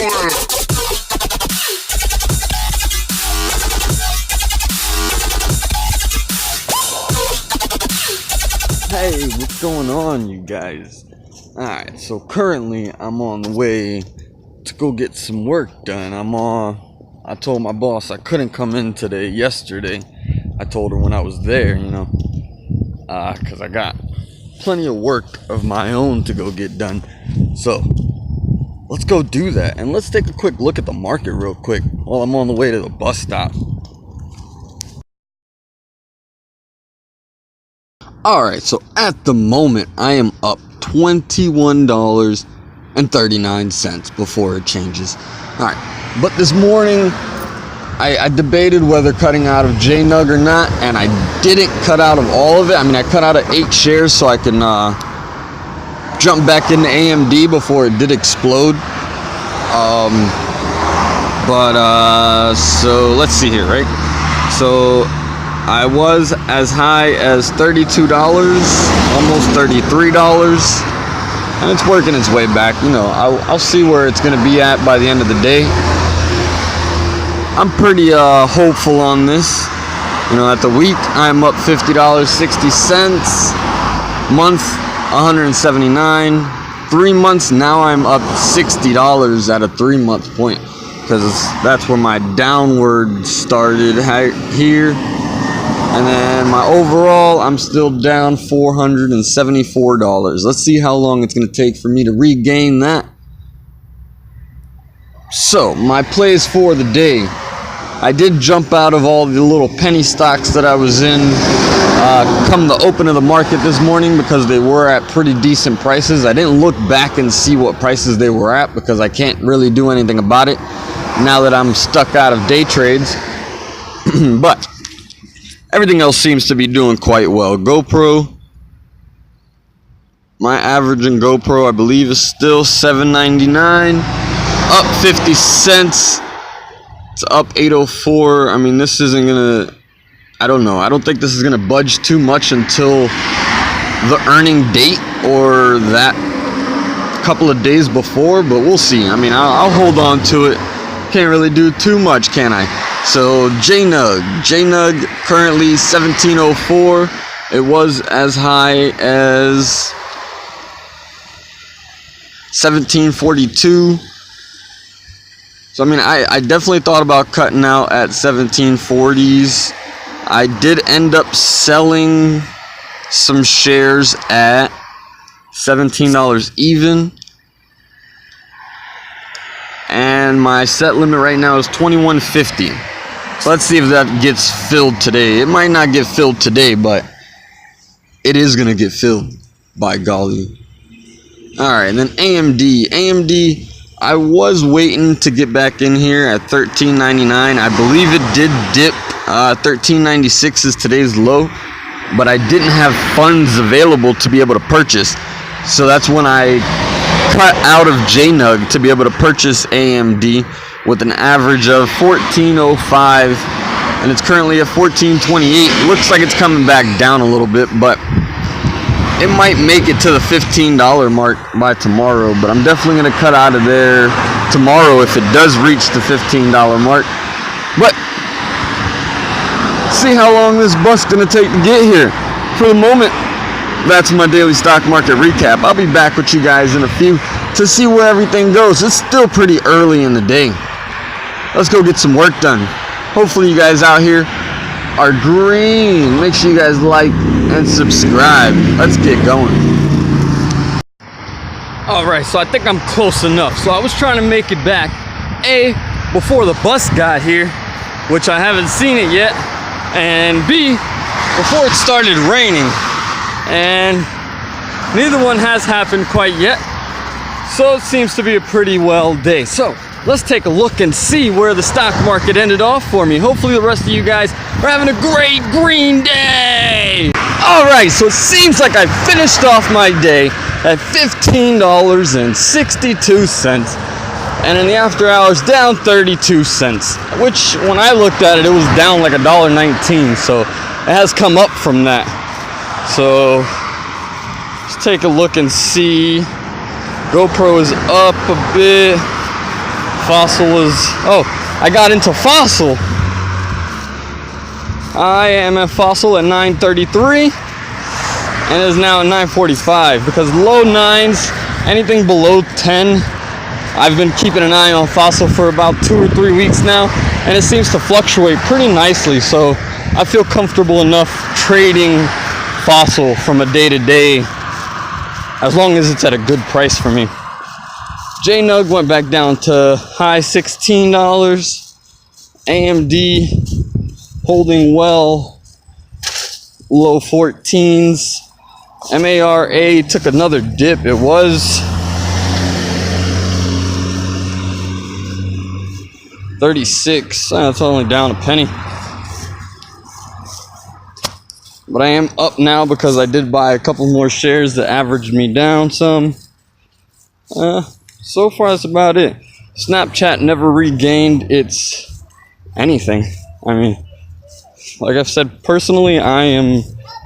Hey, what's going on, you guys? Alright, so currently I'm on the way to go get some work done. I told my boss I couldn't come in today, yesterday. I told her when I was there, because I got plenty of work of my own to go get done. So, let's go do that. And let's take a quick look at the market real quick while I'm on the way to the bus stop. Alright, so at the moment, I am up $21.39 before it changes. Alright, but this morning, I debated whether cutting out of Jnug or not, and I didn't cut out of all of it. I mean, I cut out of 8 shares so I can jump back into AMD before it did explode. So let's see here, right? So I was as high as $32, almost $33, and it's working its way back. I'll see where it's going to be at by the end of the day. I'm pretty hopeful on this. At the week, I'm up $50.60. Month, $179. 3 months, now I'm up $60 at a 3-month point, because that's where my downward started here. And then my overall, I'm still down $474. Let's see how long it's going to take for me to regain that. So, my plays for the day. I did jump out of all the little penny stocks that I was in come the open of the market this morning, because they were at pretty decent prices. I didn't look back and see what prices they were at, because I can't really do anything about it now that I'm stuck out of day trades. But everything else seems to be doing quite well. GoPro, my average in GoPro, I believe, is still $7.99, up 50 cents. It's up 804. I mean, this isn't gonna, I don't know. I don't think this is gonna budge too much until the earning date or that couple of days before, but we'll see. I mean, I'll hold on to it. Can't really do too much, can I? So Jnug currently 1704. It was as high as 1742. So I mean, I definitely thought about cutting out at 1740s. I did end up selling some shares at $17 even. And my set limit right now is $21.50. So let's see if that gets filled today. It might not get filled today, but it is going to get filled, by golly. Alright, and then AMD, I was waiting to get back in here at $13.99. I believe it did dip. $13.96 is today's low, but I didn't have funds available to be able to purchase. So that's when I cut out of Jnug to be able to purchase AMD with an average of $14.05, and it's currently at $14.28. It looks like it's coming back down a little bit, but it might make it to the $15 mark by tomorrow. But I'm definitely going to cut out of there tomorrow if it does reach the $15 mark. But see how long this bus is going to take to get here. For the moment, that's my daily stock market recap. I'll be back with you guys in a few to see where everything goes. It's still pretty early in the day. Let's go get some work done. Hopefully you guys out here are green. Make sure you guys like and subscribe. Let's get going. Alright, so I think I'm close enough. So I was trying to make it back, A, before the bus got here, which I haven't seen it yet, and B, before it started raining. And neither one has happened quite yet, so it seems to be a pretty well day. So let's take a look and see where the stock market ended off for me. Hopefully the rest of you guys are having a great green day. All right, so it seems like I finished off my day at $15.62, and in the after hours down 32 cents, which when I looked at it, it was down like $1.19, so it has come up from that. So let's take a look and see. GoPro is up a bit. Fosl is, oh, I got into Fosl. I am at Fosl at 933 and it is now at 945 because low 9s, anything below 10, I've been keeping an eye on Fosl for about 2 or 3 weeks now, and it seems to fluctuate pretty nicely, so I feel comfortable enough trading Fosl from a day to day as long as it's at a good price for me. Jnug went back down to high $16. AMD holding well, low 14s. MARA took another dip. It was 36. It's only down a penny. But I am up now because I did buy a couple more shares that averaged me down some. So far that's about it. Snapchat never regained its anything. I mean, like I've said, personally, I am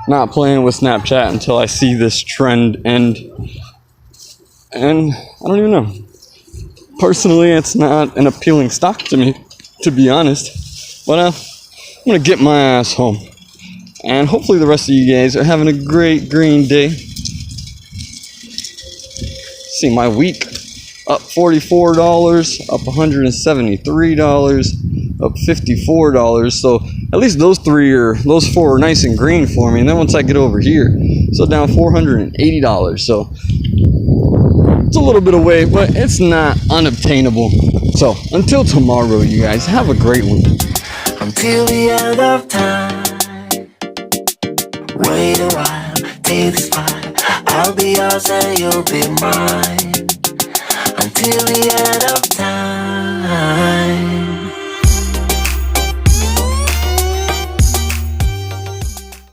not playing with Snapchat until I see this trend end. And I don't even know. Personally, it's not an appealing stock to me, to be honest. But I'm gonna get my ass home. And hopefully the rest of you guys are having a great green day. See my week. Up $44, up $173, up $54. So at least those four are nice and green for me. And then once I get over here, so down $480. So it's a little bit away, but it's not unobtainable. So until tomorrow, you guys have a great one. Until the end of time, wait a while, take the spot. I'll be yours and you'll be mine. Until the end of